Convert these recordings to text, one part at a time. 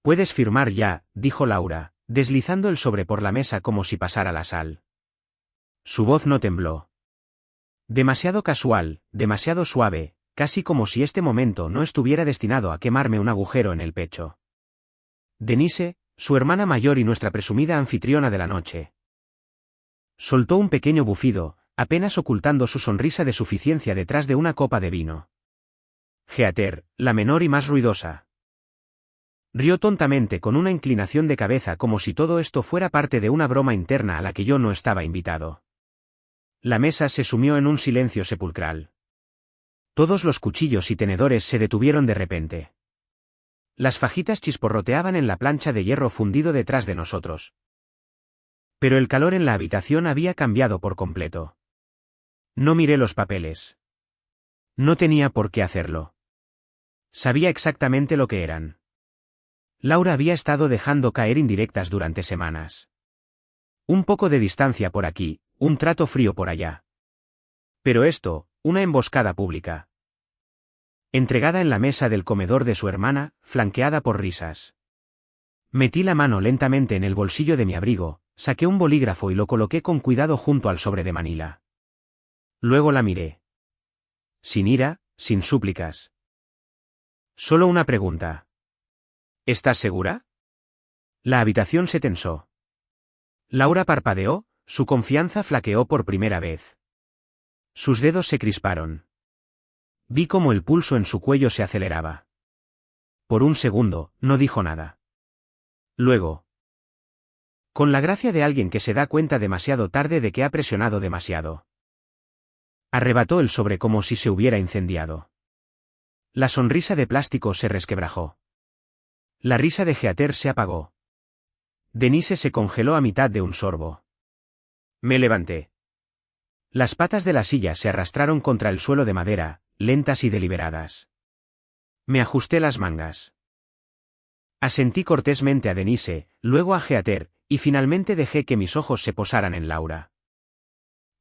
Puedes firmar ya, dijo Laura, deslizando el sobre por la mesa como si pasara la sal. Su voz no tembló. Demasiado casual, demasiado suave, casi como si este momento no estuviera destinado a quemarme un agujero en el pecho. Denise, su hermana mayor y nuestra presumida anfitriona de la noche. Soltó un pequeño bufido, apenas ocultando su sonrisa de suficiencia detrás de una copa de vino. Heather, la menor y más ruidosa. Rió tontamente con una inclinación de cabeza como si todo esto fuera parte de una broma interna a la que yo no estaba invitado. La mesa se sumió en un silencio sepulcral. Todos los cuchillos y tenedores se detuvieron de repente. Las fajitas chisporroteaban en la plancha de hierro fundido detrás de nosotros. Pero el calor en la habitación había cambiado por completo. No miré los papeles. No tenía por qué hacerlo. Sabía exactamente lo que eran. Laura había estado dejando caer indirectas durante semanas. Un poco de distancia por aquí, un trato frío por allá. Pero esto, una emboscada pública. Entregada en la mesa del comedor de su hermana, flanqueada por risas. Metí la mano lentamente en el bolsillo de mi abrigo, saqué un bolígrafo y lo coloqué con cuidado junto al sobre de Manila. Luego la miré. Sin ira, sin súplicas. Solo una pregunta. ¿Estás segura? La habitación se tensó. Laura parpadeó, su confianza flaqueó por primera vez. Sus dedos se crisparon. Vi cómo el pulso en su cuello se aceleraba. Por un segundo, no dijo nada. Luego, con la gracia de alguien que se da cuenta demasiado tarde de que ha presionado demasiado, arrebató el sobre como si se hubiera incendiado. La sonrisa de plástico se resquebrajó. La risa de Heather se apagó. Denise se congeló a mitad de un sorbo. Me levanté. Las patas de la silla se arrastraron contra el suelo de madera, lentas y deliberadas. Me ajusté las mangas. Asentí cortésmente a Denise, luego a Heather, y finalmente dejé que mis ojos se posaran en Laura.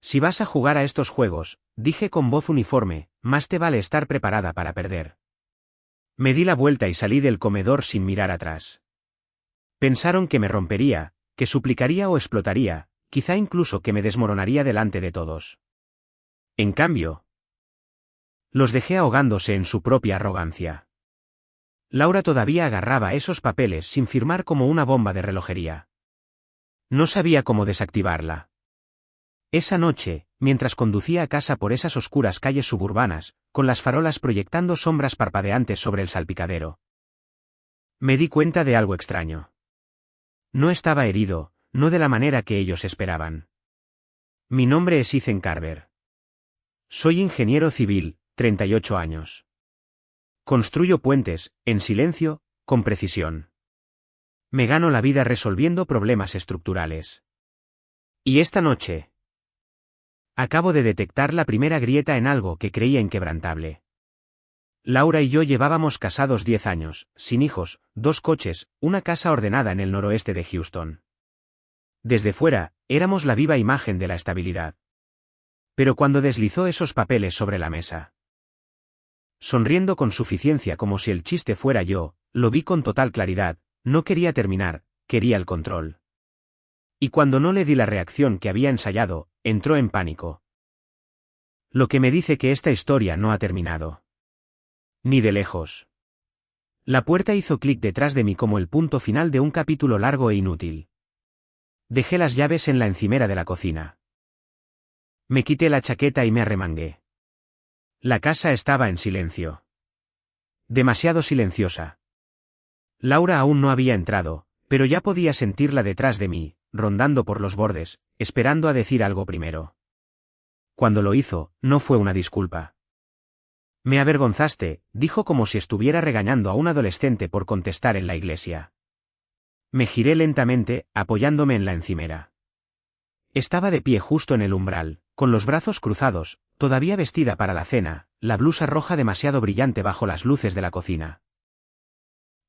Si vas a jugar a estos juegos, dije con voz uniforme, más te vale estar preparada para perder. Me di la vuelta y salí del comedor sin mirar atrás. Pensaron que me rompería, que suplicaría o explotaría, quizá incluso que me desmoronaría delante de todos. En cambio, los dejé ahogándose en su propia arrogancia. Laura todavía agarraba esos papeles sin firmar como una bomba de relojería. No sabía cómo desactivarla. Esa noche, mientras conducía a casa por esas oscuras calles suburbanas, con las farolas proyectando sombras parpadeantes sobre el salpicadero, me di cuenta de algo extraño. No estaba herido, no de la manera que ellos esperaban. Mi nombre es Ethan Carver. Soy ingeniero civil, 38 años. Construyo puentes, en silencio, con precisión. Me gano la vida resolviendo problemas estructurales. Y esta noche, acabo de detectar la primera grieta en algo que creía inquebrantable. Laura y yo llevábamos casados 10 años, sin hijos, 2 coches, una casa ordenada en el noroeste de Houston. Desde fuera, éramos la viva imagen de la estabilidad. Pero cuando deslizó esos papeles sobre la mesa, sonriendo con suficiencia como si el chiste fuera yo, lo vi con total claridad, no quería terminar, quería el control. Y cuando no le di la reacción que había ensayado, entró en pánico. Lo que me dice que esta historia no ha terminado. Ni de lejos. La puerta hizo clic detrás de mí como el punto final de un capítulo largo e inútil. Dejé las llaves en la encimera de la cocina. Me quité la chaqueta y me arremangué. La casa estaba en silencio. Demasiado silenciosa. Laura aún no había entrado, pero ya podía sentirla detrás de mí, rondando por los bordes, esperando a decir algo primero. Cuando lo hizo, no fue una disculpa. Me avergonzaste, dijo como si estuviera regañando a un adolescente por contestar en la iglesia. Me giré lentamente, apoyándome en la encimera. Estaba de pie justo en el umbral, con los brazos cruzados, todavía vestida para la cena, la blusa roja demasiado brillante bajo las luces de la cocina.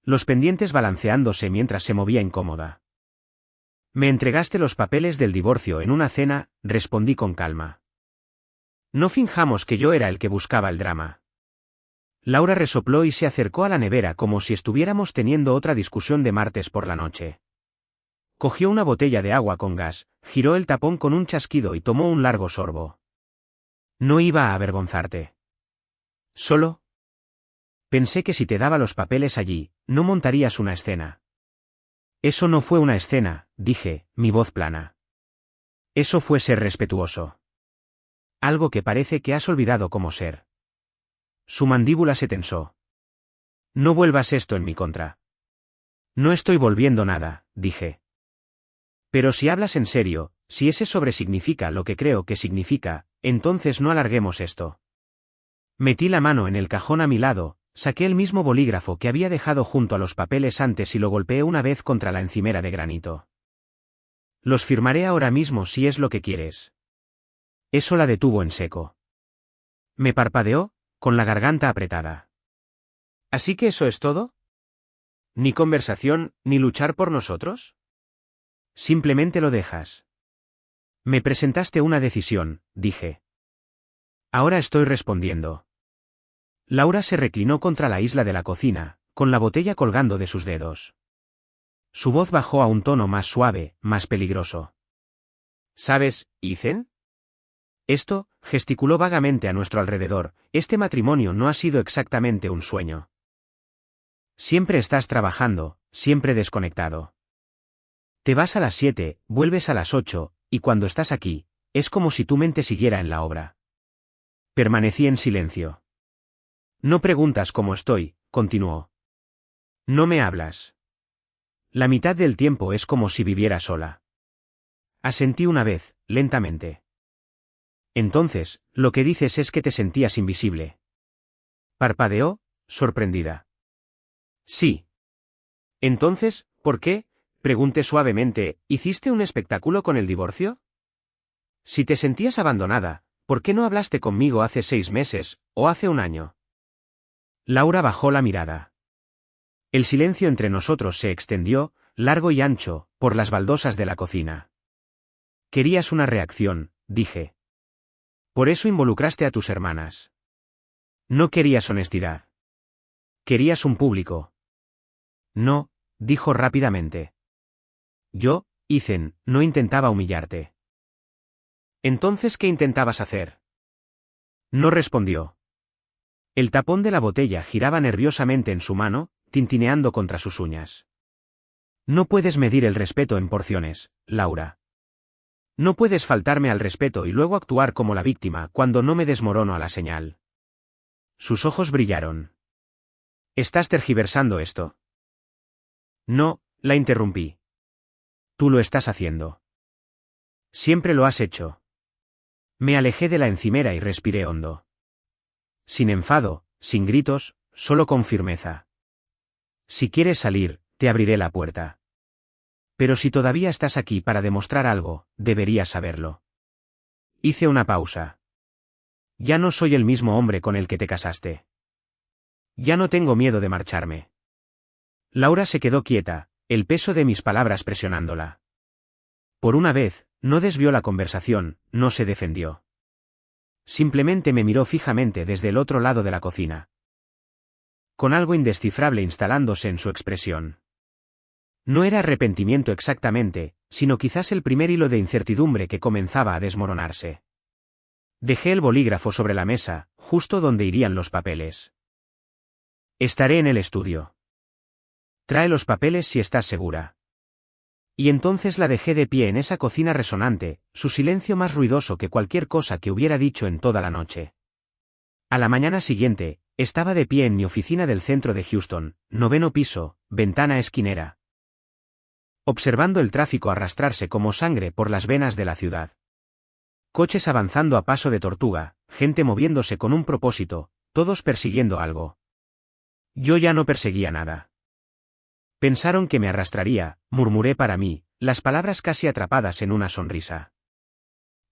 Los pendientes balanceándose mientras se movía incómoda. Me entregaste los papeles del divorcio en una cena, respondí con calma. No finjamos que yo era el que buscaba el drama. Laura resopló y se acercó a la nevera como si estuviéramos teniendo otra discusión de martes por la noche. Cogió una botella de agua con gas, giró el tapón con un chasquido y tomó un largo sorbo. No iba a avergonzarte. Solo. Pensé que si te daba los papeles allí, no montarías una escena. Eso no fue una escena, dije, mi voz plana. Eso fue ser respetuoso. Algo que parece que has olvidado cómo ser. Su mandíbula se tensó. No vuelvas esto en mi contra. No estoy volviendo nada, dije. Pero si hablas en serio, si ese sobre significa lo que creo que significa, entonces no alarguemos esto. Metí la mano en el cajón a mi lado, saqué el mismo bolígrafo que había dejado junto a los papeles antes y lo golpeé una vez contra la encimera de granito. Los firmaré ahora mismo si es lo que quieres. Eso la detuvo en seco. Me parpadeó, con la garganta apretada. ¿Así que eso es todo? ¿Ni conversación, ni luchar por nosotros? Simplemente lo dejas. Me presentaste una decisión, dije. Ahora estoy respondiendo. Laura se reclinó contra la isla de la cocina, con la botella colgando de sus dedos. Su voz bajó a un tono más suave, más peligroso. ¿Sabes, Ethan? Esto, gesticuló vagamente a nuestro alrededor, este matrimonio no ha sido exactamente un sueño. Siempre estás trabajando, siempre desconectado. Te vas a las 7, vuelves a las 8, y cuando estás aquí, es como si tu mente siguiera en la obra. Permanecí en silencio. No preguntas cómo estoy, continuó. No me hablas. La mitad del tiempo es como si viviera sola. Asentí una vez, lentamente. Entonces, lo que dices es que te sentías invisible. Parpadeó, sorprendida. Sí. Entonces, ¿por qué? Pregunté suavemente, ¿hiciste un espectáculo con el divorcio? Si te sentías abandonada, ¿por qué no hablaste conmigo hace 6 meses, o hace un año? Laura bajó la mirada. El silencio entre nosotros se extendió, largo y ancho, por las baldosas de la cocina. Querías una reacción, dije. Por eso involucraste a tus hermanas. No querías honestidad. Querías un público. No, dijo rápidamente. Yo, Ethan, no intentaba humillarte. ¿Entonces qué intentabas hacer? No respondió. El tapón de la botella giraba nerviosamente en su mano, tintineando contra sus uñas. No puedes medir el respeto en porciones, Laura. No puedes faltarme al respeto y luego actuar como la víctima cuando no me desmorono a la señal. Sus ojos brillaron. ¿Estás tergiversando esto? No, la interrumpí. Tú lo estás haciendo. Siempre lo has hecho. Me alejé de la encimera y respiré hondo. Sin enfado, sin gritos, solo con firmeza. Si quieres salir, te abriré la puerta. Pero si todavía estás aquí para demostrar algo, deberías saberlo. Hice una pausa. Ya no soy el mismo hombre con el que te casaste. Ya no tengo miedo de marcharme. Laura se quedó quieta, el peso de mis palabras presionándola. Por una vez, no desvió la conversación, no se defendió. Simplemente me miró fijamente desde el otro lado de la cocina. Con algo indescifrable instalándose en su expresión. No era arrepentimiento exactamente, sino quizás el primer hilo de incertidumbre que comenzaba a desmoronarse. Dejé el bolígrafo sobre la mesa, justo donde irían los papeles. Estaré en el estudio. Trae los papeles si estás segura. Y entonces la dejé de pie en esa cocina resonante, su silencio más ruidoso que cualquier cosa que hubiera dicho en toda la noche. A la mañana siguiente, estaba de pie en mi oficina del centro de Houston, 9º piso, ventana esquinera. Observando el tráfico arrastrarse como sangre por las venas de la ciudad. Coches avanzando a paso de tortuga, gente moviéndose con un propósito, todos persiguiendo algo. Yo ya no perseguía nada. Pensaron que me arrastraría, murmuré para mí, las palabras casi atrapadas en una sonrisa.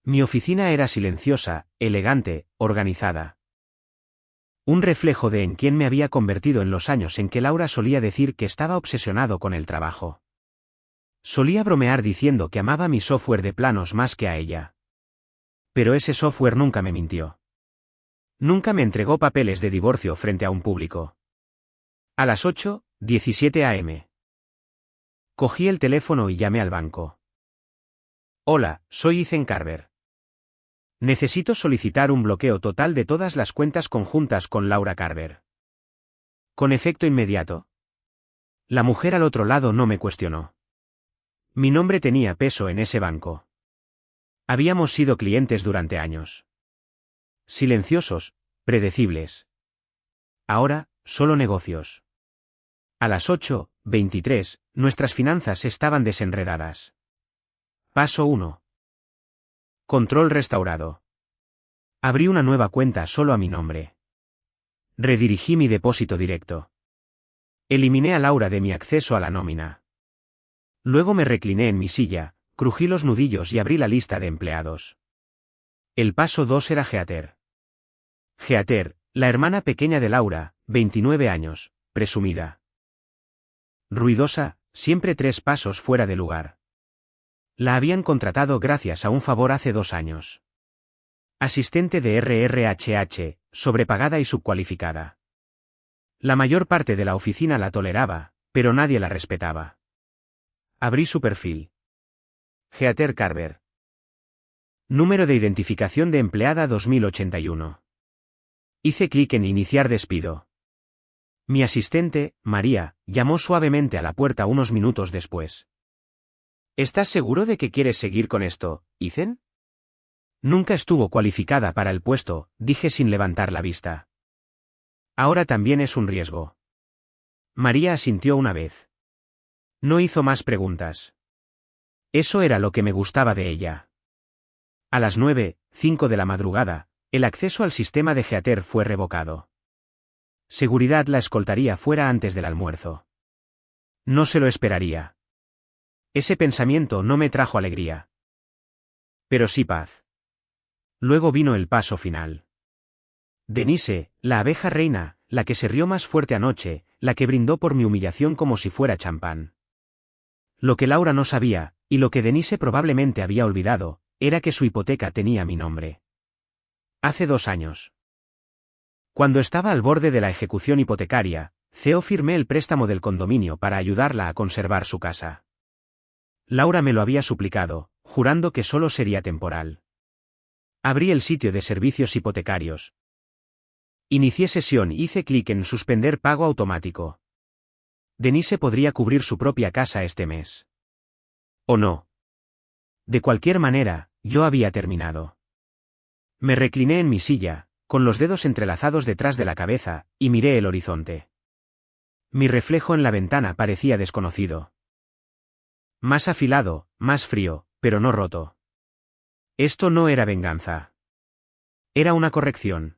Mi oficina era silenciosa, elegante, organizada. Un reflejo de en quién me había convertido en los años en que Laura solía decir que estaba obsesionado con el trabajo. Solía bromear diciendo que amaba mi software de planos más que a ella. Pero ese software nunca me mintió. Nunca me entregó papeles de divorcio frente a un público. A las 8:17 am. Cogí el teléfono y llamé al banco. Hola, soy Ethan Carver. Necesito solicitar un bloqueo total de todas las cuentas conjuntas con Laura Carver. Con efecto inmediato. La mujer al otro lado no me cuestionó. Mi nombre tenía peso en ese banco. Habíamos sido clientes durante años. Silenciosos, predecibles. Ahora, solo negocios. A las 8:23, nuestras finanzas estaban desenredadas. Paso 1. Control restaurado. Abrí una nueva cuenta solo a mi nombre. Redirigí mi depósito directo. Eliminé a Laura de mi acceso a la nómina. Luego me recliné en mi silla, crují los nudillos y abrí la lista de empleados. El paso 2 era Heather. Heather, la hermana pequeña de Laura, 29 años, presumida. Ruidosa, siempre 3 pasos fuera de lugar. La habían contratado gracias a un favor hace 2 años. Asistente de RRHH, sobrepagada y subcualificada. La mayor parte de la oficina la toleraba, pero nadie la respetaba. Abrí su perfil. Heather Carver. Número de identificación de empleada 2081. Hice clic en Iniciar despido. Mi asistente, María, llamó suavemente a la puerta unos minutos después. ¿Estás seguro de que quieres seguir con esto, Ethan? Nunca estuvo cualificada para el puesto, dije sin levantar la vista. Ahora también es un riesgo. María asintió una vez. No hizo más preguntas. Eso era lo que me gustaba de ella. A las 9:05 de la madrugada, el acceso al sistema de Heather fue revocado. Seguridad la escoltaría fuera antes del almuerzo. No se lo esperaría. Ese pensamiento no me trajo alegría. Pero sí paz. Luego vino el paso final. Denise, la abeja reina, la que se rió más fuerte anoche, la que brindó por mi humillación como si fuera champán. Lo que Laura no sabía, y lo que Denise probablemente había olvidado, era que su hipoteca tenía mi nombre. Hace 2 años. Cuando estaba al borde de la ejecución hipotecaria, firmé el préstamo del condominio para ayudarla a conservar su casa. Laura me lo había suplicado, jurando que solo sería temporal. Abrí el sitio de servicios hipotecarios. Inicié sesión y hice clic en Suspender pago automático. Denise podría cubrir su propia casa este mes. ¿O no? De cualquier manera, yo había terminado. Me recliné en mi silla, con los dedos entrelazados detrás de la cabeza, y miré el horizonte. Mi reflejo en la ventana parecía desconocido. Más afilado, más frío, pero no roto. Esto no era venganza. Era una corrección.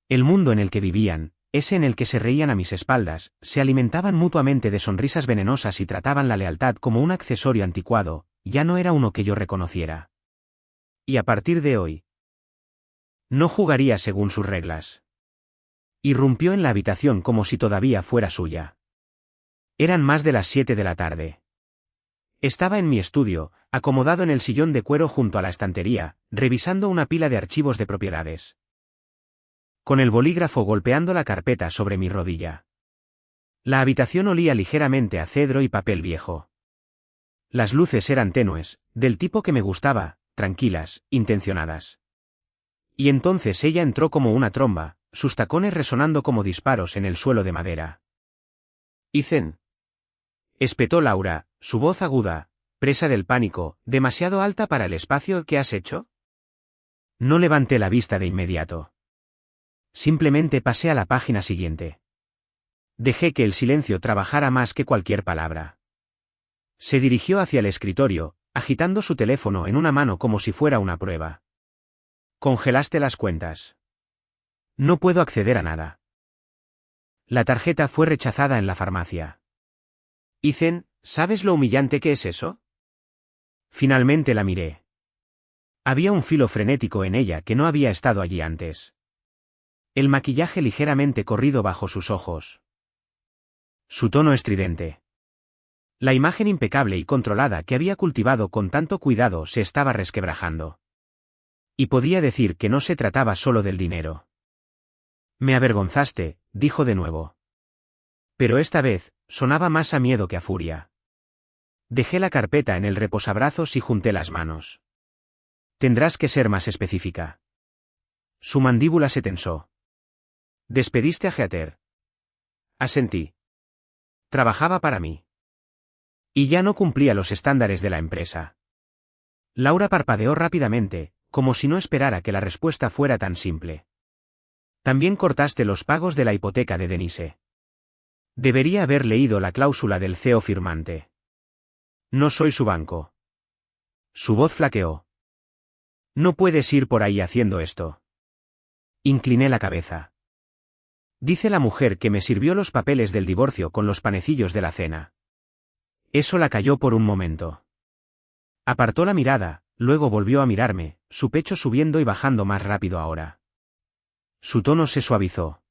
El mundo en el que vivían, ese en el que se reían a mis espaldas, se alimentaban mutuamente de sonrisas venenosas y trataban la lealtad como un accesorio anticuado, ya no era uno que yo reconociera. Y a partir de hoy, no jugaría según sus reglas. Irrumpió en la habitación como si todavía fuera suya. Eran más de las 7 de la tarde. Estaba en mi estudio, acomodado en el sillón de cuero junto a la estantería, revisando una pila de archivos de propiedades. Con el bolígrafo golpeando la carpeta sobre mi rodilla. La habitación olía ligeramente a cedro y papel viejo. Las luces eran tenues, del tipo que me gustaba, tranquilas, intencionadas. Y entonces ella entró como una tromba, sus tacones resonando como disparos en el suelo de madera. «Ethan», espetó Laura, su voz aguda, presa del pánico, demasiado alta para el espacio que has hecho. No levanté la vista de inmediato. Simplemente pasé a la página siguiente. Dejé que el silencio trabajara más que cualquier palabra. Se dirigió hacia el escritorio, agitando su teléfono en una mano como si fuera una prueba. Congelaste las cuentas. No puedo acceder a nada. La tarjeta fue rechazada en la farmacia. Ethan, ¿sabes lo humillante que es eso? Finalmente la miré. Había un filo frenético en ella que no había estado allí antes. El maquillaje ligeramente corrido bajo sus ojos. Su tono estridente. La imagen impecable y controlada que había cultivado con tanto cuidado se estaba resquebrajando. Y podía decir que no se trataba solo del dinero. Me avergonzaste, dijo de nuevo. Pero esta vez, sonaba más a miedo que a furia. Dejé la carpeta en el reposabrazos y junté las manos. Tendrás que ser más específica. Su mandíbula se tensó. ¿Despediste a Heather? Asentí. Trabajaba para mí. Y ya no cumplía los estándares de la empresa. Laura parpadeó rápidamente, como si no esperara que la respuesta fuera tan simple. También cortaste los pagos de la hipoteca de Denise. Debería haber leído la cláusula del CEO firmante. No soy su banco. Su voz flaqueó. No puedes ir por ahí haciendo esto. Incliné la cabeza. Dice la mujer que me sirvió los papeles del divorcio con los panecillos de la cena. Eso la calló por un momento. Apartó la mirada, luego volvió a mirarme, su pecho subiendo y bajando más rápido ahora. Su tono se suavizó.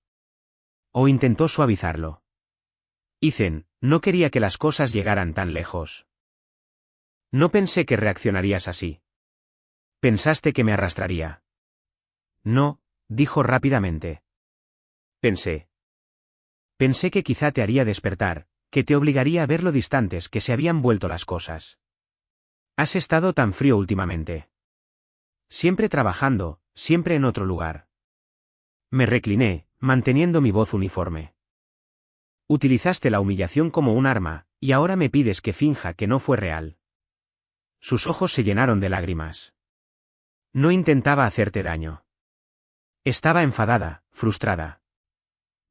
O intentó suavizarlo. Ethan, no quería que las cosas llegaran tan lejos. No pensé que reaccionarías así. ¿Pensaste que me arrastraría? No, dijo rápidamente. Pensé que quizá te haría despertar, que te obligaría a ver lo distantes que se habían vuelto las cosas. Has estado tan frío últimamente. Siempre trabajando, siempre en otro lugar. Me recliné, manteniendo mi voz uniforme. Utilizaste la humillación como un arma, y ahora me pides que finja que no fue real. Sus ojos se llenaron de lágrimas. No intentaba hacerte daño. Estaba enfadada, frustrada.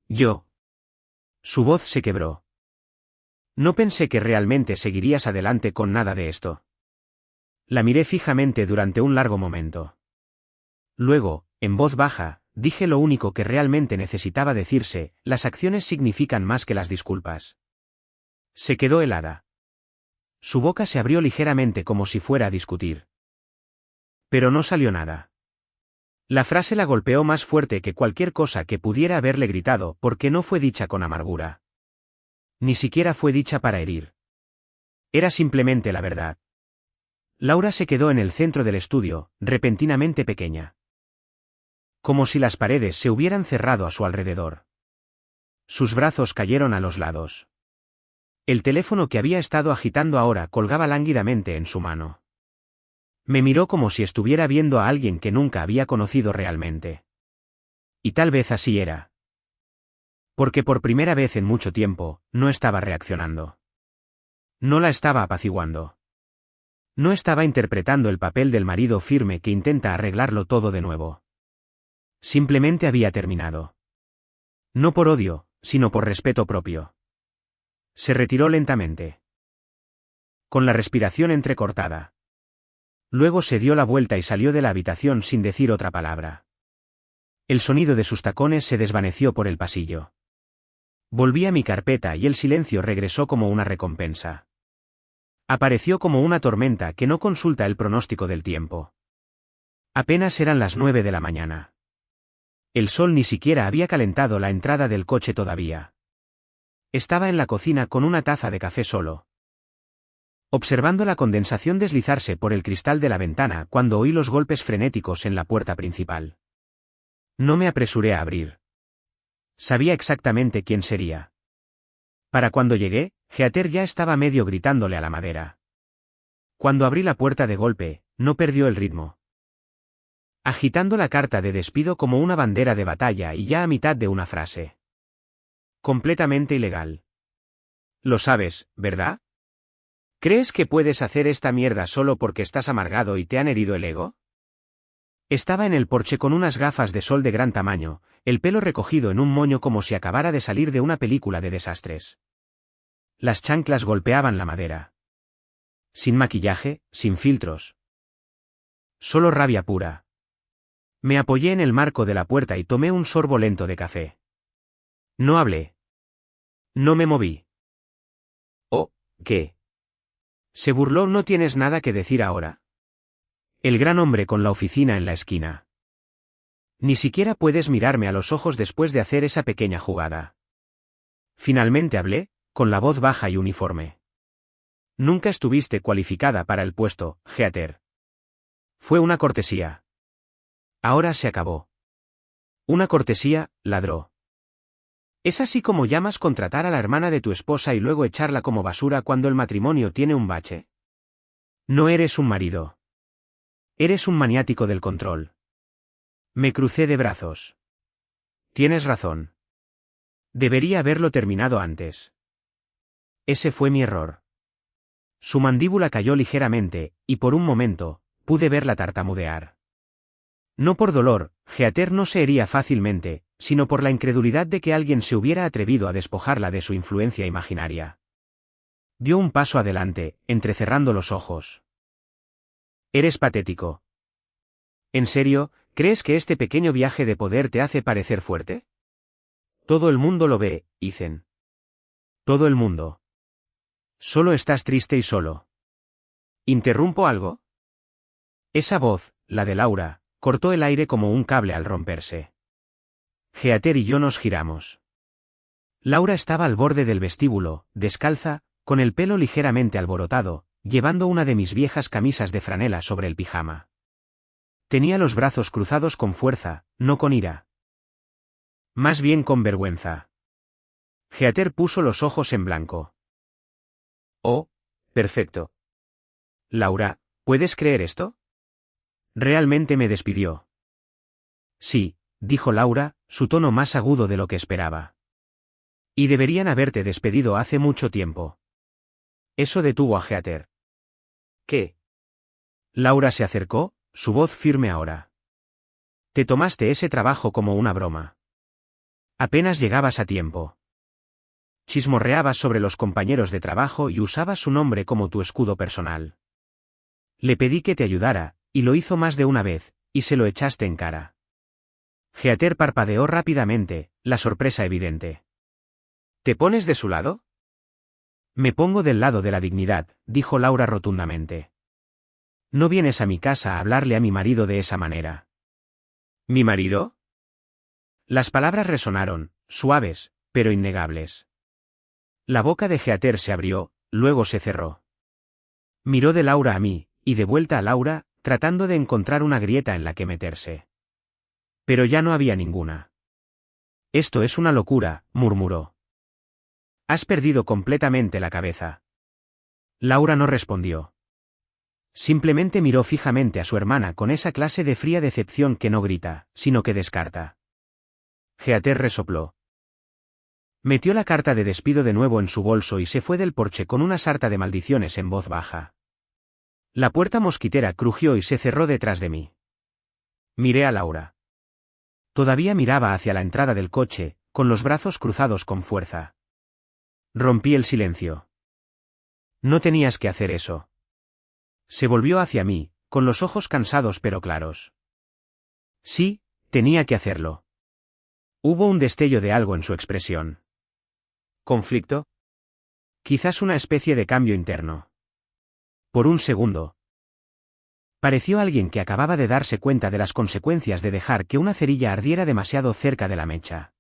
Yo. Su voz se quebró. No pensé que realmente seguirías adelante con nada de esto. La miré fijamente durante un largo momento. Luego, en voz baja, dije lo único que realmente necesitaba decirse: las acciones significan más que las disculpas. Se quedó helada. Su boca se abrió ligeramente como si fuera a discutir. Pero no salió nada. La frase la golpeó más fuerte que cualquier cosa que pudiera haberle gritado, porque no fue dicha con amargura. Ni siquiera fue dicha para herir. Era simplemente la verdad. Laura se quedó en el centro del estudio, repentinamente pequeña. Como si las paredes se hubieran cerrado a su alrededor. Sus brazos cayeron a los lados. El teléfono que había estado agitando ahora colgaba lánguidamente en su mano. Me miró como si estuviera viendo a alguien que nunca había conocido realmente. Y tal vez así era. Porque por primera vez en mucho tiempo, no estaba reaccionando. No la estaba apaciguando. No estaba interpretando el papel del marido firme que intenta arreglarlo todo de nuevo. Simplemente había terminado. No por odio, sino por respeto propio. Se retiró lentamente. Con la respiración entrecortada. Luego se dio la vuelta y salió de la habitación sin decir otra palabra. El sonido de sus tacones se desvaneció por el pasillo. Volví a mi carpeta y el silencio regresó como una recompensa. Apareció como una tormenta que no consulta el pronóstico del tiempo. Apenas eran las 9 de la mañana. El sol ni siquiera había calentado la entrada del coche todavía. Estaba en la cocina con una taza de café solo. Observando la condensación deslizarse por el cristal de la ventana cuando oí los golpes frenéticos en la puerta principal. No me apresuré a abrir. Sabía exactamente quién sería. Para cuando llegué, Heather ya estaba medio gritándole a la madera. Cuando abrí la puerta de golpe, no perdió el ritmo. Agitando la carta de despido como una bandera de batalla y ya a mitad de una frase. Completamente ilegal. Lo sabes, ¿verdad? ¿Crees que puedes hacer esta mierda solo porque estás amargado y te han herido el ego? Estaba en el porche con unas gafas de sol de gran tamaño, el pelo recogido en un moño como si acabara de salir de una película de desastres. Las chanclas golpeaban la madera. Sin maquillaje, sin filtros. Solo rabia pura. Me apoyé en el marco de la puerta y tomé un sorbo lento de café. No hablé. No me moví. ¿Oh, qué? Se burló. ¿No tienes nada que decir ahora? El gran hombre con la oficina en la esquina. Ni siquiera puedes mirarme a los ojos después de hacer esa pequeña jugada. Finalmente hablé, con la voz baja y uniforme. Nunca estuviste cualificada para el puesto, Heather. Fue una cortesía. Ahora se acabó. Una cortesía, ladró. ¿Es así como llamas contratar a la hermana de tu esposa y luego echarla como basura cuando el matrimonio tiene un bache? No eres un marido. Eres un maniático del control. Me crucé de brazos. Tienes razón. Debería haberlo terminado antes. Ese fue mi error. Su mandíbula cayó ligeramente, y por un momento, pude verla tartamudear. No por dolor, Heather no se hería fácilmente, sino por la incredulidad de que alguien se hubiera atrevido a despojarla de su influencia imaginaria. Dio un paso adelante, entrecerrando los ojos. Eres patético. ¿En serio, crees que este pequeño viaje de poder te hace parecer fuerte? Todo el mundo lo ve, Ethan. Todo el mundo. Solo estás triste y solo. ¿Interrumpo algo? Esa voz, la de Laura, cortó el aire como un cable al romperse. Heather y yo nos giramos. Laura estaba al borde del vestíbulo, descalza, con el pelo ligeramente alborotado, llevando una de mis viejas camisas de franela sobre el pijama. Tenía los brazos cruzados con fuerza, no con ira. Más bien con vergüenza. Heather puso los ojos en blanco. Oh, perfecto. Laura, ¿puedes creer esto? Realmente me despidió. Sí, dijo Laura, su tono más agudo de lo que esperaba. Y deberían haberte despedido hace mucho tiempo. Eso detuvo a Heather. ¿Qué? Laura se acercó, su voz firme ahora. Te tomaste ese trabajo como una broma. Apenas llegabas a tiempo. Chismorreabas sobre los compañeros de trabajo y usabas su nombre como tu escudo personal. Le pedí que te ayudara, y lo hizo más de una vez, y se lo echaste en cara. Heather parpadeó rápidamente, la sorpresa evidente. ¿Te pones de su lado? Me pongo del lado de la dignidad, dijo Laura rotundamente. No vienes a mi casa a hablarle a mi marido de esa manera. ¿Mi marido? Las palabras resonaron, suaves, pero innegables. La boca de Heather se abrió, luego se cerró. Miró de Laura a mí, y de vuelta a Laura, tratando de encontrar una grieta en la que meterse. Pero ya no había ninguna. Esto es una locura, murmuró. Has perdido completamente la cabeza. Laura no respondió. Simplemente miró fijamente a su hermana con esa clase de fría decepción que no grita, sino que descarta. Heather resopló. Metió la carta de despido de nuevo en su bolso y se fue del porche con una sarta de maldiciones en voz baja. La puerta mosquitera crujió y se cerró detrás de mí. Miré a Laura. Todavía miraba hacia la entrada del coche, con los brazos cruzados con fuerza. Rompí el silencio. No tenías que hacer eso. Se volvió hacia mí, con los ojos cansados pero claros. Sí, tenía que hacerlo. Hubo un destello de algo en su expresión. ¿Conflicto? Quizás una especie de cambio interno. Por un segundo. Pareció alguien que acababa de darse cuenta de las consecuencias de dejar que una cerilla ardiera demasiado cerca de la mecha.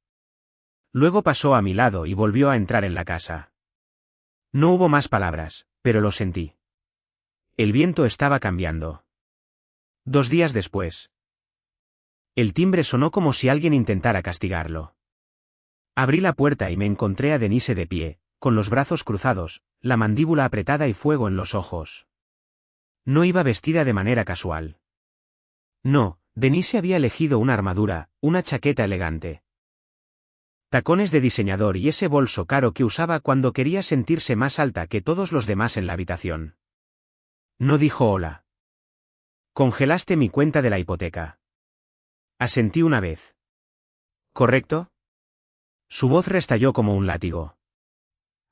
Luego pasó a mi lado y volvió a entrar en la casa. No hubo más palabras, pero lo sentí. El viento estaba cambiando. 2 días después. El timbre sonó como si alguien intentara castigarlo. Abrí la puerta y me encontré a Denise de pie, con los brazos cruzados, la mandíbula apretada y fuego en los ojos. No iba vestida de manera casual. No, Denise había elegido una armadura, una chaqueta elegante. Tacones de diseñador y ese bolso caro que usaba cuando quería sentirse más alta que todos los demás en la habitación. No dijo hola. Congelaste mi cuenta de la hipoteca. Asentí una vez. ¿Correcto? Su voz restalló como un látigo.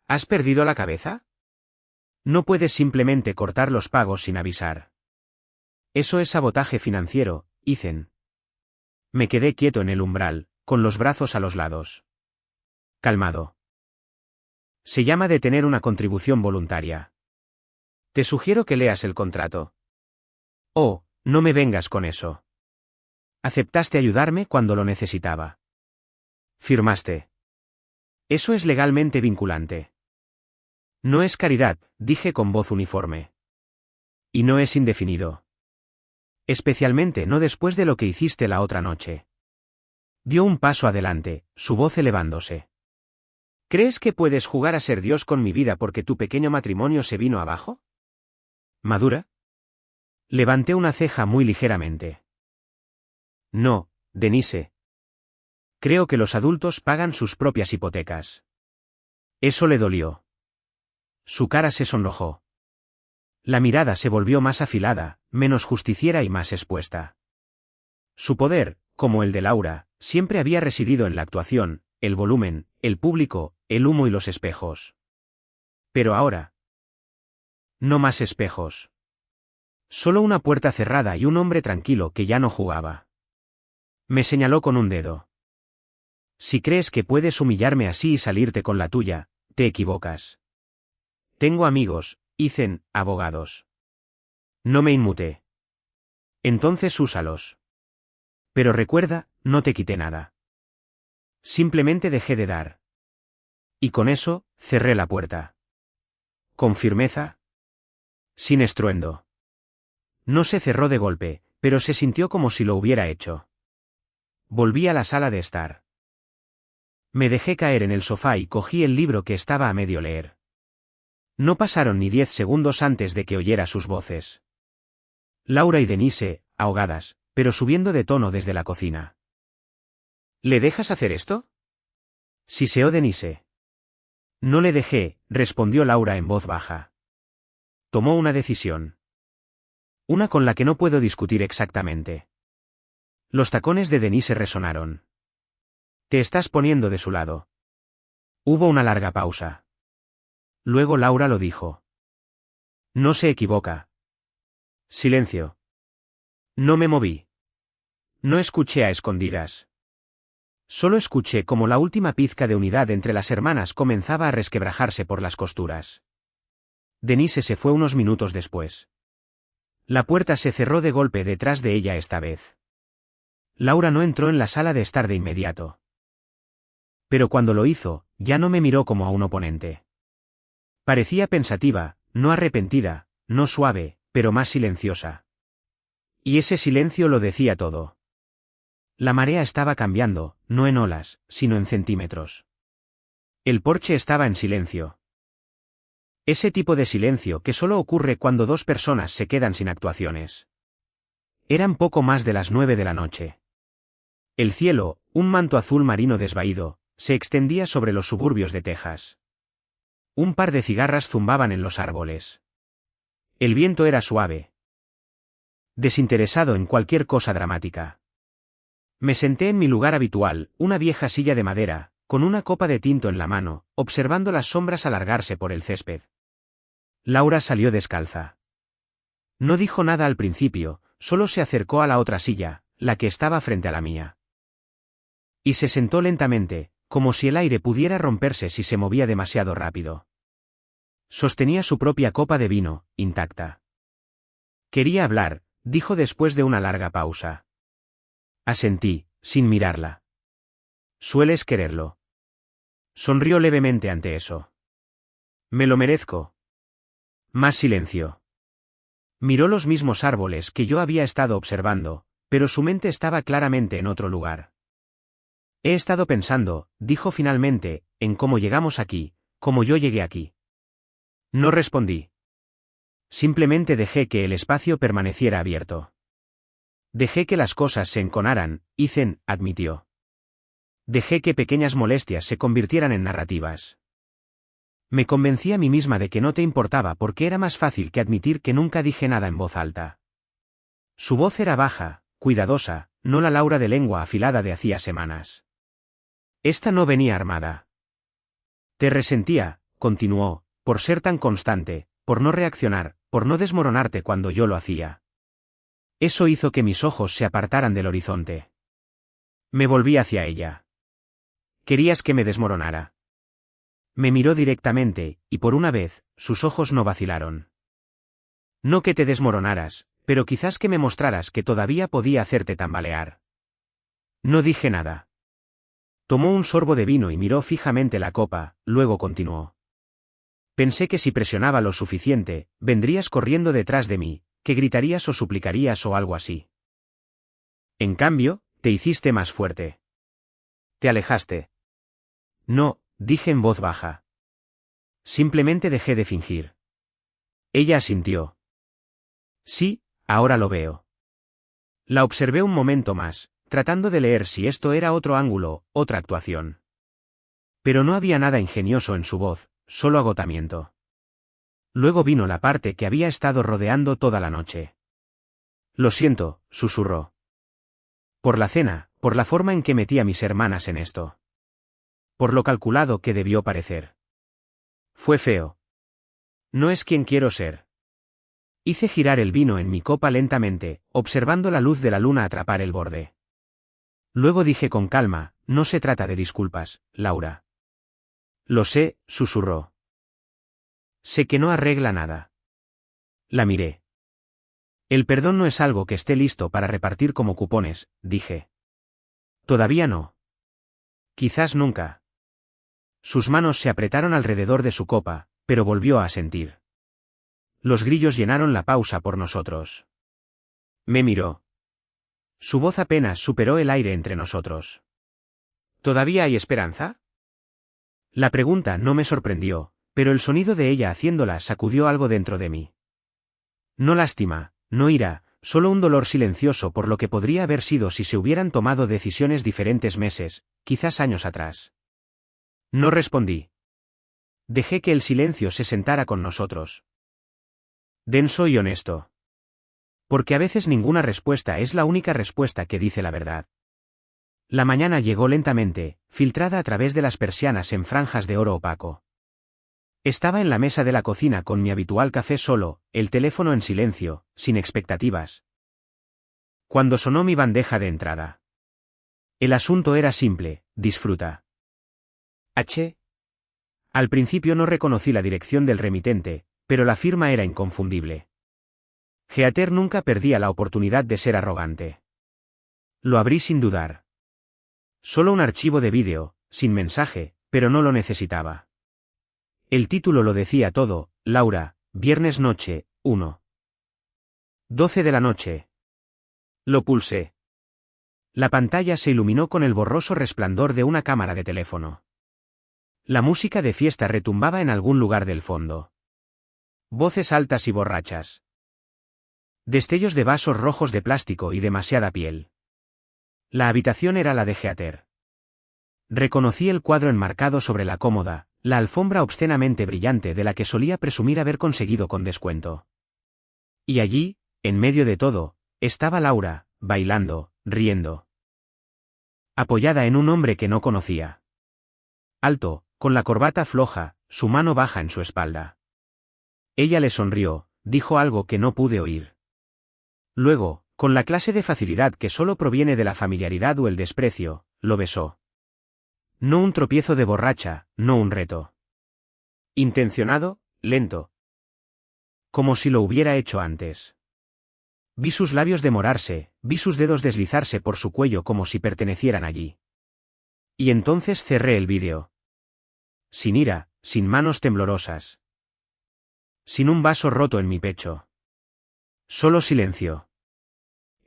¿Has perdido la cabeza? No puedes simplemente cortar los pagos sin avisar. Eso es sabotaje financiero, Ethan. Me quedé quieto en el umbral, con los brazos a los lados. Calmado. Se llama detener una contribución voluntaria. Te sugiero que leas el contrato. Oh, no me vengas con eso. Aceptaste ayudarme cuando lo necesitaba. Firmaste. Eso es legalmente vinculante. No es caridad, dije con voz uniforme. Y no es indefinido. Especialmente no después de lo que hiciste la otra noche. Dio un paso adelante, su voz elevándose. ¿Crees que puedes jugar a ser Dios con mi vida porque tu pequeño matrimonio se vino abajo? ¿Madura? Levanté una ceja muy ligeramente. No, Denise. Creo que los adultos pagan sus propias hipotecas. Eso le dolió. Su cara se sonrojó. La mirada se volvió más afilada, menos justiciera y más expuesta. Su poder, como el de Laura, siempre había residido en la actuación, el volumen, el público, el humo y los espejos. Pero ahora... no más espejos. Solo una puerta cerrada y un hombre tranquilo que ya no jugaba. Me señaló con un dedo. Si crees que puedes humillarme así y salirte con la tuya, te equivocas. Tengo amigos, dicen, abogados. No me inmuté. Entonces úsalos. Pero recuerda, no te quité nada. Simplemente dejé de dar. Y con eso, cerré la puerta. Con firmeza. Sin estruendo. No se cerró de golpe, pero se sintió como si lo hubiera hecho. Volví a la sala de estar. Me dejé caer en el sofá y cogí el libro que estaba a medio leer. No pasaron ni 10 segundos antes de que oyera sus voces. Laura y Denise, ahogadas, pero subiendo de tono desde la cocina. ¿Le dejas hacer esto? Siseó Denise. No le dejé, respondió Laura en voz baja. Tomó una decisión. Una con la que no puedo discutir exactamente. Los tacones de Denise resonaron. Te estás poniendo de su lado. Hubo una larga pausa. Luego Laura lo dijo. No se equivoca. Silencio. No me moví. No escuché a escondidas. Solo escuché como la última pizca de unidad entre las hermanas comenzaba a resquebrajarse por las costuras. Denise se fue unos minutos después. La puerta se cerró de golpe detrás de ella esta vez. Laura no entró en la sala de estar de inmediato. Pero cuando lo hizo, ya no me miró como a un oponente. Parecía pensativa, no arrepentida, no suave, pero más silenciosa. Y ese silencio lo decía todo. La marea estaba cambiando, no en olas, sino en centímetros. El porche estaba en silencio. Ese tipo de silencio que solo ocurre cuando dos personas se quedan sin actuaciones. Eran poco más de las 9 de la noche. El cielo, un manto azul marino desvaído, se extendía sobre los suburbios de Texas. Un par de cigarras zumbaban en los árboles. El viento era suave. Desinteresado en cualquier cosa dramática. Me senté en mi lugar habitual, una vieja silla de madera, con una copa de tinto en la mano, observando las sombras alargarse por el césped. Laura salió descalza. No dijo nada al principio, solo se acercó a la otra silla, la que estaba frente a la mía. Y se sentó lentamente, como si el aire pudiera romperse si se movía demasiado rápido. Sostenía su propia copa de vino, intacta. Quería hablar, dijo después de una larga pausa. Asentí, sin mirarla. ¿Sueles quererlo? Sonrió levemente ante eso. Me lo merezco. Más silencio. Miró los mismos árboles que yo había estado observando, pero su mente estaba claramente en otro lugar. He estado pensando, dijo finalmente, en cómo llegamos aquí, cómo yo llegué aquí. No respondí. Simplemente dejé que el espacio permaneciera abierto. Dejé que las cosas se enconaran, Ethan admitió. Dejé que pequeñas molestias se convirtieran en narrativas. Me convencí a mí misma de que no te importaba porque era más fácil que admitir que nunca dije nada en voz alta. Su voz era baja, cuidadosa, no la Laura de lengua afilada de hacía semanas. Esta no venía armada. Te resentía, continuó, por ser tan constante, por no reaccionar, por no desmoronarte cuando yo lo hacía. Eso hizo que mis ojos se apartaran del horizonte. Me volví hacia ella. ¿Querías que me desmoronara? Me miró directamente, y por una vez, sus ojos no vacilaron. No que te desmoronaras, pero quizás que me mostraras que todavía podía hacerte tambalear. No dije nada. Tomó un sorbo de vino y miró fijamente la copa, luego continuó. Pensé que si presionaba lo suficiente, vendrías corriendo detrás de mí, que gritarías o suplicarías o algo así. En cambio, te hiciste más fuerte. ¿Te alejaste? No, dije en voz baja. Simplemente dejé de fingir. Ella asintió. Sí, ahora lo veo. La observé un momento más, tratando de leer si esto era otro ángulo, otra actuación. Pero no había nada ingenioso en su voz, solo agotamiento. Luego vino la parte que había estado rodeando toda la noche. Lo siento, susurró. Por la cena, por la forma en que metí a mis hermanas en esto. Por lo calculado que debió parecer. Fue feo. No es quien quiero ser. Hice girar el vino en mi copa lentamente, observando la luz de la luna atrapar el borde. Luego dije con calma, no se trata de disculpas, Laura. Lo sé, susurró. Sé que no arregla nada. La miré. El perdón no es algo que esté listo para repartir como cupones, dije. Todavía no. Quizás nunca. Sus manos se apretaron alrededor de su copa, pero volvió a asentir. Los grillos llenaron la pausa por nosotros. Me miró. Su voz apenas superó el aire entre nosotros. ¿Todavía hay esperanza? La pregunta no me sorprendió, pero el sonido de ella haciéndola sacudió algo dentro de mí. No lástima, no ira, solo un dolor silencioso por lo que podría haber sido si se hubieran tomado decisiones diferentes meses, quizás años atrás. No respondí. Dejé que el silencio se sentara con nosotros. Denso y honesto. Porque a veces ninguna respuesta es la única respuesta que dice la verdad. La mañana llegó lentamente, filtrada a través de las persianas en franjas de oro opaco. Estaba en la mesa de la cocina con mi habitual café solo, el teléfono en silencio, sin expectativas. Cuando sonó mi bandeja de entrada. El asunto era simple, disfruta. H. Al principio no reconocí la dirección del remitente, pero la firma era inconfundible. Geater nunca perdía la oportunidad de ser arrogante. Lo abrí sin dudar. Solo un archivo de vídeo, sin mensaje, pero no lo necesitaba. El título lo decía todo, Laura, viernes noche, 1:12 de la noche. Lo pulsé. La pantalla se iluminó con el borroso resplandor de una cámara de teléfono. La música de fiesta retumbaba en algún lugar del fondo. Voces altas y borrachas. Destellos de vasos rojos de plástico y demasiada piel. La habitación era la de Geater. Reconocí el cuadro enmarcado sobre la cómoda, la alfombra obscenamente brillante de la que solía presumir haber conseguido con descuento. Y allí, en medio de todo, estaba Laura, bailando, riendo. Apoyada en un hombre que no conocía. Alto, con la corbata floja, su mano baja en su espalda. Ella le sonrió, dijo algo que no pude oír. Luego, con la clase de facilidad que solo proviene de la familiaridad o el desprecio, lo besó. No un tropiezo de borracha, no un reto. Intencionado, lento. Como si lo hubiera hecho antes. Vi sus labios demorarse, vi sus dedos deslizarse por su cuello como si pertenecieran allí. Y entonces cerré el vídeo. Sin ira, sin manos temblorosas. Sin un vaso roto en mi pecho. Solo silencio.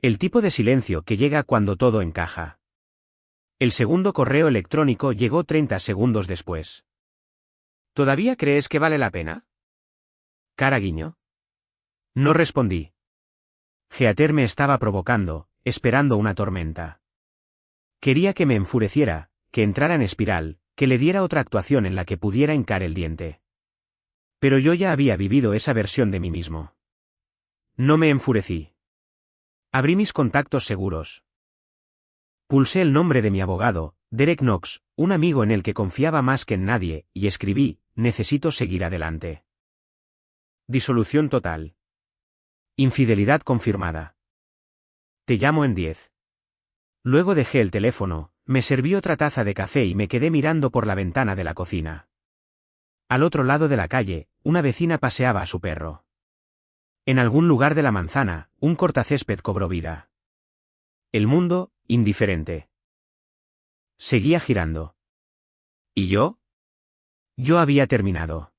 El tipo de silencio que llega cuando todo encaja. El segundo correo electrónico llegó 30 segundos después. ¿Todavía crees que vale la pena? Cara guiño. No respondí. Geater me estaba provocando, esperando una tormenta. Quería que me enfureciera, que entrara en espiral, que le diera otra actuación en la que pudiera hincar el diente. Pero yo ya había vivido esa versión de mí mismo. No me enfurecí. Abrí mis contactos seguros. Pulsé el nombre de mi abogado, Derek Knox, un amigo en el que confiaba más que en nadie, y escribí, necesito seguir adelante. Disolución total. Infidelidad confirmada. Te llamo en 10. Luego dejé el teléfono, me serví otra taza de café y me quedé mirando por la ventana de la cocina. Al otro lado de la calle, una vecina paseaba a su perro. En algún lugar de la manzana, un cortacésped cobró vida. El mundo, indiferente. Seguía girando. ¿Y yo? Yo había terminado.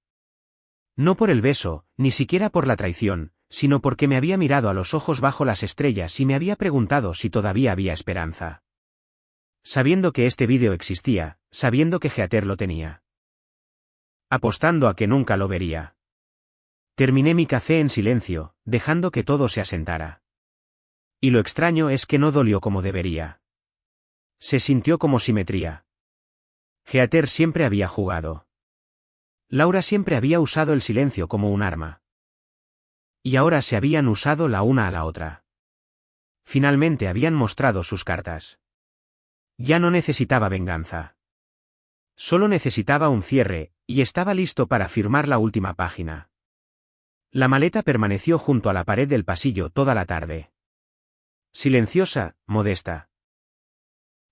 No por el beso, ni siquiera por la traición, sino porque me había mirado a los ojos bajo las estrellas y me había preguntado si todavía había esperanza. Sabiendo que este vídeo existía, sabiendo que Heather lo tenía. Apostando a que nunca lo vería. Terminé mi café en silencio, dejando que todo se asentara. Y lo extraño es que no dolió como debería. Se sintió como simetría. Heather siempre había jugado. Laura siempre había usado el silencio como un arma. Y ahora se habían usado la una a la otra. Finalmente habían mostrado sus cartas. Ya no necesitaba venganza. Solo necesitaba un cierre, y estaba listo para firmar la última página. La maleta permaneció junto a la pared del pasillo toda la tarde. Silenciosa, modesta.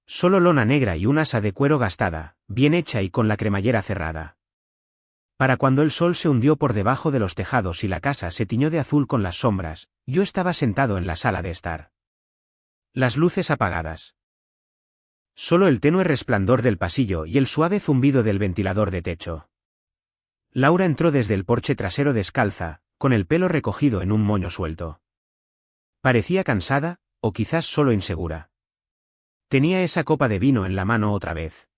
Solo lona negra y un asa de cuero gastada, bien hecha y con la cremallera cerrada. Para cuando el sol se hundió por debajo de los tejados y la casa se tiñó de azul con las sombras, yo estaba sentado en la sala de estar. Las luces apagadas. Solo el tenue resplandor del pasillo y el suave zumbido del ventilador de techo. Laura entró desde el porche trasero descalza, con el pelo recogido en un moño suelto. Parecía cansada, o quizás solo insegura. Tenía esa copa de vino en la mano otra vez.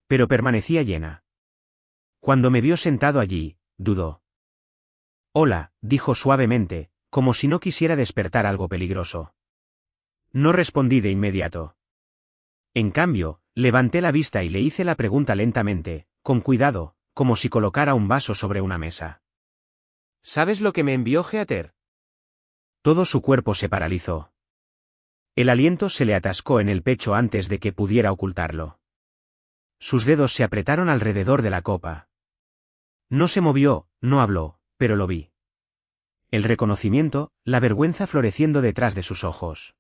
Pero permanecía llena. Cuando me vio sentado allí, dudó. Hola, dijo suavemente, como si no quisiera despertar algo peligroso. No respondí de inmediato. En cambio, levanté la vista y le hice la pregunta lentamente, con cuidado, como si colocara un vaso sobre una mesa. ¿Sabes lo que me envió Heather? Todo su cuerpo se paralizó. El aliento se le atascó en el pecho antes de que pudiera ocultarlo. Sus dedos se apretaron alrededor de la copa. No se movió, no habló, pero lo vi. El reconocimiento, la vergüenza floreciendo detrás de sus ojos.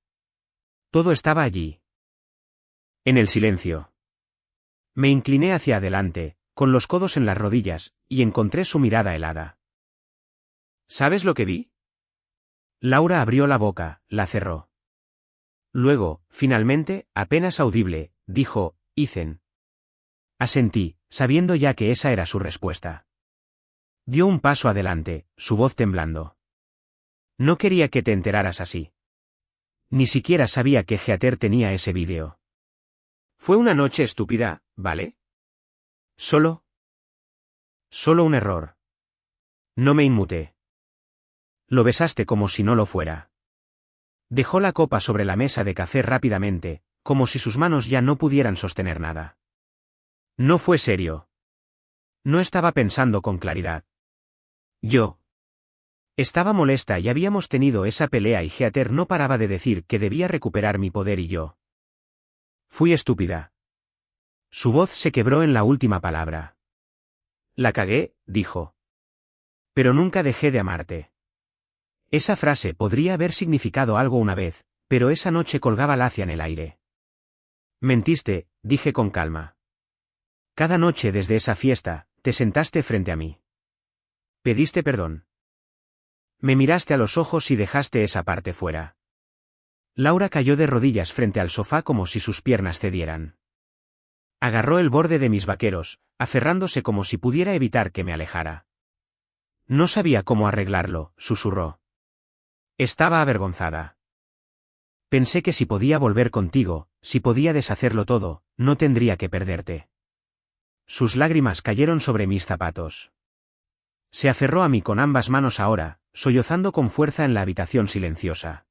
Todo estaba allí. En el silencio. Me incliné hacia adelante, con los codos en las rodillas, y encontré su mirada helada. ¿Sabes lo que vi? Laura abrió la boca, la cerró. Luego, finalmente, apenas audible, dijo, Ethan. Asentí, sabiendo ya que esa era su respuesta. Dio un paso adelante, su voz temblando. No quería que te enteraras así. Ni siquiera sabía que Heather tenía ese vídeo. Fue una noche estúpida, ¿vale? Solo un error. No me inmuté. Lo besaste como si no lo fuera. Dejó la copa sobre la mesa de café rápidamente, como si sus manos ya no pudieran sostener nada. No fue serio. No estaba pensando con claridad. Yo. Estaba molesta y habíamos tenido esa pelea y Heather no paraba de decir que debía recuperar mi poder y yo. Fui estúpida. Su voz se quebró en la última palabra. La cagué, dijo. Pero nunca dejé de amarte. Esa frase podría haber significado algo una vez, pero esa noche colgaba lacia en el aire. Mentiste, dije con calma. Cada noche desde esa fiesta, te sentaste frente a mí. Pediste perdón. Me miraste a los ojos y dejaste esa parte fuera. Laura cayó de rodillas frente al sofá como si sus piernas cedieran. Agarró el borde de mis vaqueros, aferrándose como si pudiera evitar que me alejara. No sabía cómo arreglarlo, susurró. Estaba avergonzada. Pensé que si podía volver contigo, si podía deshacerlo todo, no tendría que perderte. Sus lágrimas cayeron sobre mis zapatos. Se aferró a mí con ambas manos ahora, sollozando con fuerza en la habitación silenciosa.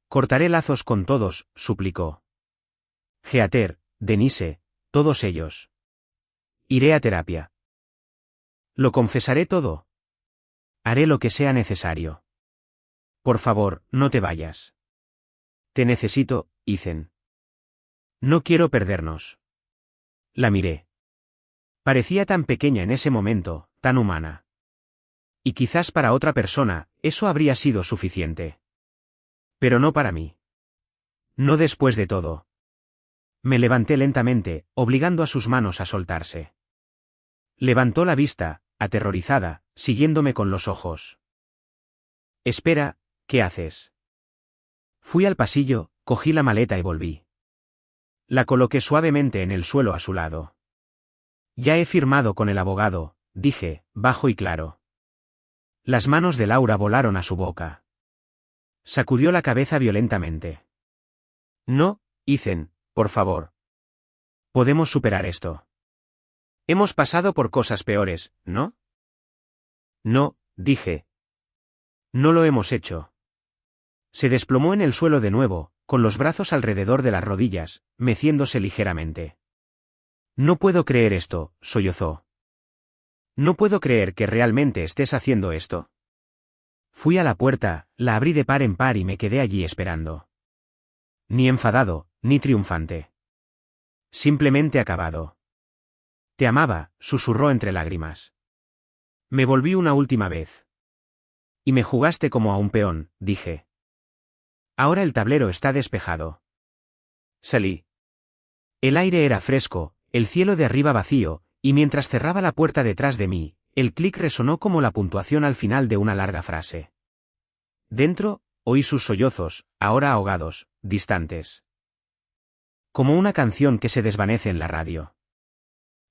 Cortaré lazos con todos, suplicó. Heather, Denise, todos ellos. Iré a terapia. Lo confesaré todo. Haré lo que sea necesario. Por favor, no te vayas. Te necesito, Ethan. No quiero perdernos. La miré. Parecía tan pequeña en ese momento, tan humana. Y quizás para otra persona, eso habría sido suficiente. Pero no para mí. No después de todo. Me levanté lentamente, obligando a sus manos a soltarse. Levantó la vista, aterrorizada, siguiéndome con los ojos. Espera, ¿qué haces? Fui al pasillo, cogí la maleta y volví. La coloqué suavemente en el suelo a su lado. Ya he firmado con el abogado, dije, bajo y claro. Las manos de Laura volaron a su boca. Sacudió la cabeza violentamente. No, Ethan, por favor. Podemos superar esto. Hemos pasado por cosas peores, ¿no? No, dije. No lo hemos hecho. Se desplomó en el suelo de nuevo, con los brazos alrededor de las rodillas, meciéndose ligeramente. No puedo creer esto, sollozó. No puedo creer que realmente estés haciendo esto. Fui a la puerta, la abrí de par en par y me quedé allí esperando. Ni enfadado, ni triunfante. Simplemente acabado. Te amaba, susurró entre lágrimas. Me volví una última vez. Y me jugaste como a un peón, dije. Ahora el tablero está despejado. Salí. El aire era fresco, el cielo de arriba vacío, y mientras cerraba la puerta detrás de mí, el clic resonó como la puntuación al final de una larga frase. Dentro, oí sus sollozos, ahora ahogados, distantes. Como una canción que se desvanece en la radio.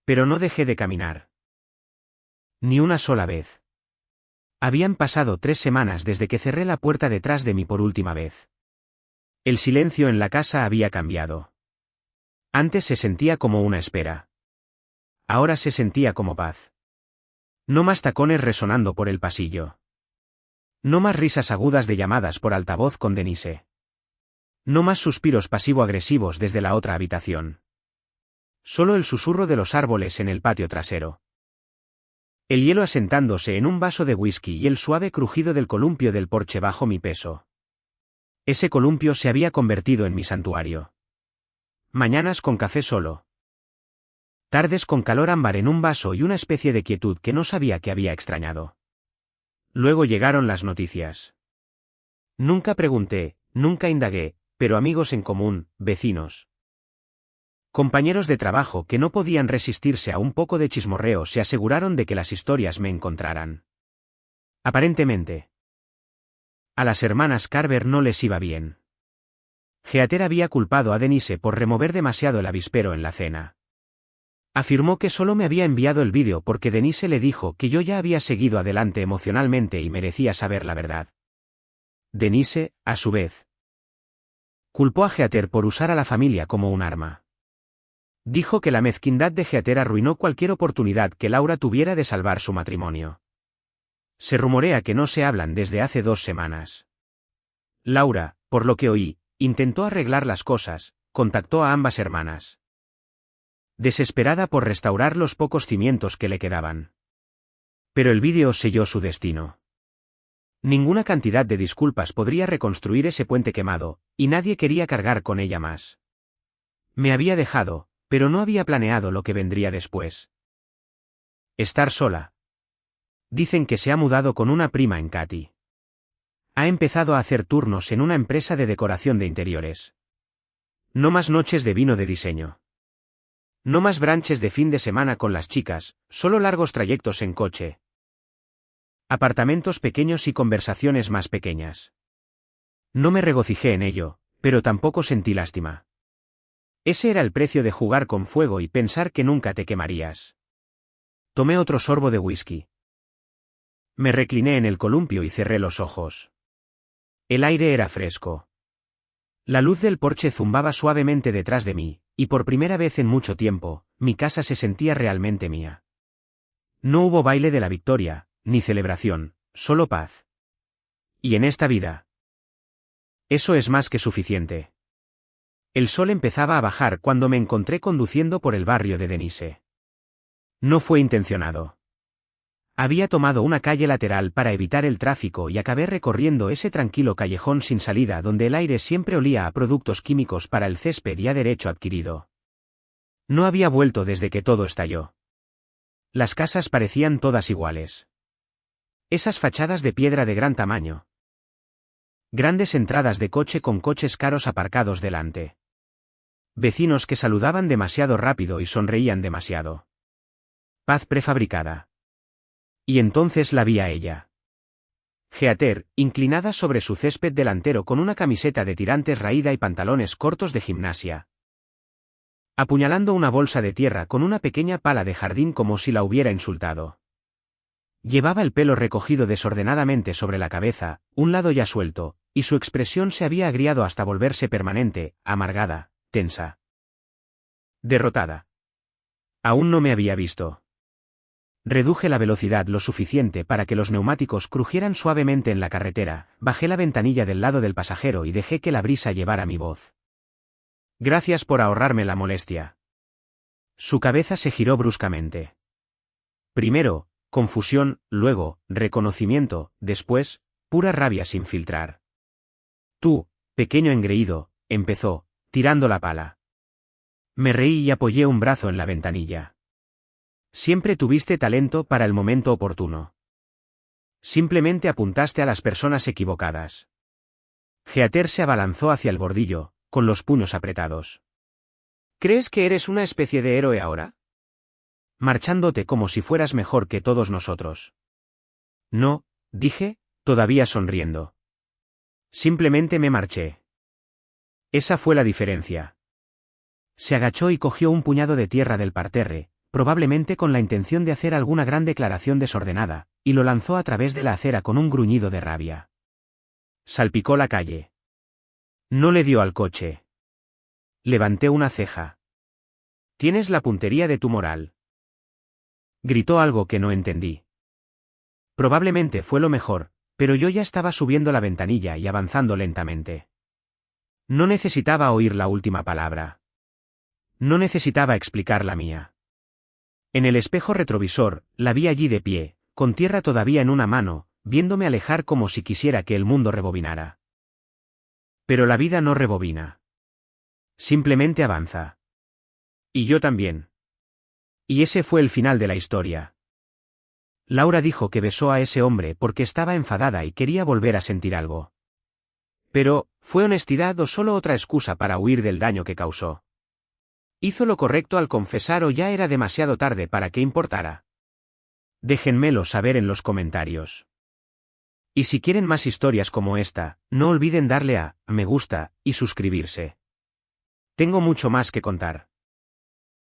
Pero no dejé de caminar. Ni una sola vez. Habían pasado 3 semanas desde que cerré la puerta detrás de mí por última vez. El silencio en la casa había cambiado. Antes se sentía como una espera. Ahora se sentía como paz. No más tacones resonando por el pasillo. No más risas agudas de llamadas por altavoz con Denise. No más suspiros pasivo-agresivos desde la otra habitación. Solo el susurro de los árboles en el patio trasero. El hielo asentándose en un vaso de whisky y el suave crujido del columpio del porche bajo mi peso. Ese columpio se había convertido en mi santuario. Mañanas con café solo. Tardes con calor ámbar en un vaso y una especie de quietud que no sabía que había extrañado. Luego llegaron las noticias. Nunca pregunté, nunca indagué, pero amigos en común, vecinos. Compañeros de trabajo que no podían resistirse a un poco de chismorreo se aseguraron de que las historias me encontraran. Aparentemente. A las hermanas Carver no les iba bien. Heather había culpado a Denise por remover demasiado el avispero en la cena. Afirmó que solo me había enviado el vídeo porque Denise le dijo que yo ya había seguido adelante emocionalmente y merecía saber la verdad. Denise, a su vez, culpó a Heather por usar a la familia como un arma. Dijo que la mezquindad de Heather arruinó cualquier oportunidad que Laura tuviera de salvar su matrimonio. Se rumorea que no se hablan desde hace 2 semanas. Laura, por lo que oí, intentó arreglar las cosas, contactó a ambas hermanas. Desesperada por restaurar los pocos cimientos que le quedaban. Pero el vídeo selló su destino. Ninguna cantidad de disculpas podría reconstruir ese puente quemado, y nadie quería cargar con ella más. Me había dejado, pero no había planeado lo que vendría después. Estar sola. Dicen que se ha mudado con una prima en Katy. Ha empezado a hacer turnos en una empresa de decoración de interiores. No más noches de vino de diseño. No más brunches de fin de semana con las chicas, solo largos trayectos en coche. Apartamentos pequeños y conversaciones más pequeñas. No me regocijé en ello, pero tampoco sentí lástima. Ese era el precio de jugar con fuego y pensar que nunca te quemarías. Tomé otro sorbo de whisky. Me recliné en el columpio y cerré los ojos. El aire era fresco. La luz del porche zumbaba suavemente detrás de mí, y por primera vez en mucho tiempo, mi casa se sentía realmente mía. No hubo baile de la victoria, ni celebración, solo paz. Y en esta vida. Eso es más que suficiente. El sol empezaba a bajar cuando me encontré conduciendo por el barrio de Denise. No fue intencionado. Había tomado una calle lateral para evitar el tráfico y acabé recorriendo ese tranquilo callejón sin salida donde el aire siempre olía a productos químicos para el césped ya derecho adquirido. No había vuelto desde que todo estalló. Las casas parecían todas iguales. Esas fachadas de piedra de gran tamaño. Grandes entradas de coche con coches caros aparcados delante. Vecinos que saludaban demasiado rápido y sonreían demasiado. Paz prefabricada. Y entonces la vi a ella. Heather, inclinada sobre su césped delantero con una camiseta de tirantes raída y pantalones cortos de gimnasia. Apuñalando una bolsa de tierra con una pequeña pala de jardín como si la hubiera insultado. Llevaba el pelo recogido desordenadamente sobre la cabeza, un lado ya suelto, y su expresión se había agriado hasta volverse permanente, amargada, tensa. Derrotada. Aún no me había visto. Reduje la velocidad lo suficiente para que los neumáticos crujieran suavemente en la carretera, bajé la ventanilla del lado del pasajero y dejé que la brisa llevara mi voz. Gracias por ahorrarme la molestia. Su cabeza se giró bruscamente. Primero, confusión, luego, reconocimiento, después, pura rabia sin filtrar. Tú, pequeño engreído, empezó, tirando la pala. Me reí y apoyé un brazo en la ventanilla. Siempre tuviste talento para el momento oportuno. Simplemente apuntaste a las personas equivocadas. Heather se abalanzó hacia el bordillo, con los puños apretados. ¿Crees que eres una especie de héroe ahora? Marchándote como si fueras mejor que todos nosotros. No, dije, todavía sonriendo. Simplemente me marché. Esa fue la diferencia. Se agachó y cogió un puñado de tierra del parterre, probablemente con la intención de hacer alguna gran declaración desordenada, y lo lanzó a través de la acera con un gruñido de rabia. Salpicó la calle. No le dio al coche. Levanté una ceja. Tienes la puntería de tu moral. Gritó algo que no entendí. Probablemente fue lo mejor, pero yo ya estaba subiendo la ventanilla y avanzando lentamente. No necesitaba oír la última palabra. No necesitaba explicar la mía. En el espejo retrovisor, la vi allí de pie, con tierra todavía en una mano, viéndome alejar como si quisiera que el mundo rebobinara. Pero la vida no rebobina. Simplemente avanza. Y yo también. Y ese fue el final de la historia. Laura dijo que besó a ese hombre porque estaba enfadada y quería volver a sentir algo. Pero, ¿fue honestidad o solo otra excusa para huir del daño que causó? ¿Hizo lo correcto al confesar o ya era demasiado tarde para que importara? Déjenmelo saber en los comentarios. Y si quieren más historias como esta, no olviden darle a me gusta y suscribirse. Tengo mucho más que contar.